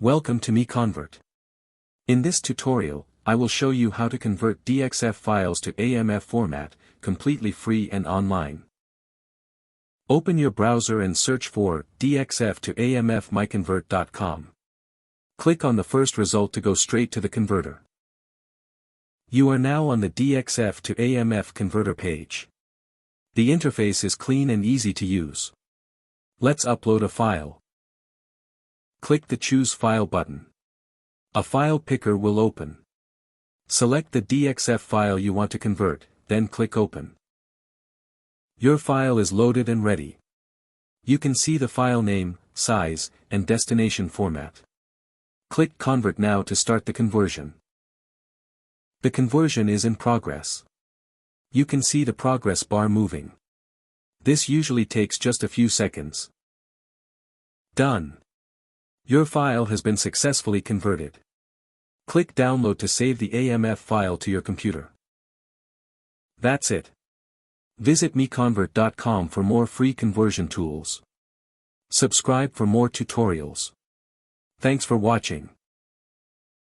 Welcome to MiConvert. In this tutorial, I will show you how to convert DXF files to AMF format, completely free and online. Open your browser and search for DXF to AMF MiConvert.com. Click on the first result to go straight to the converter. You are now on the DXF to AMF converter page. The interface is clean and easy to use. Let's upload a file. Click the Choose File button. A file picker will open. Select the DXF file you want to convert, then click Open. Your file is loaded and ready. You can see the file name, size, and destination format. Click Convert now to start the conversion. The conversion is in progress. You can see the progress bar moving. This usually takes just a few seconds. Done. Your file has been successfully converted. Click Download to save the AMF file to your computer. That's it. Visit MiConvert.com for more free conversion tools. Subscribe for more tutorials. Thanks for watching.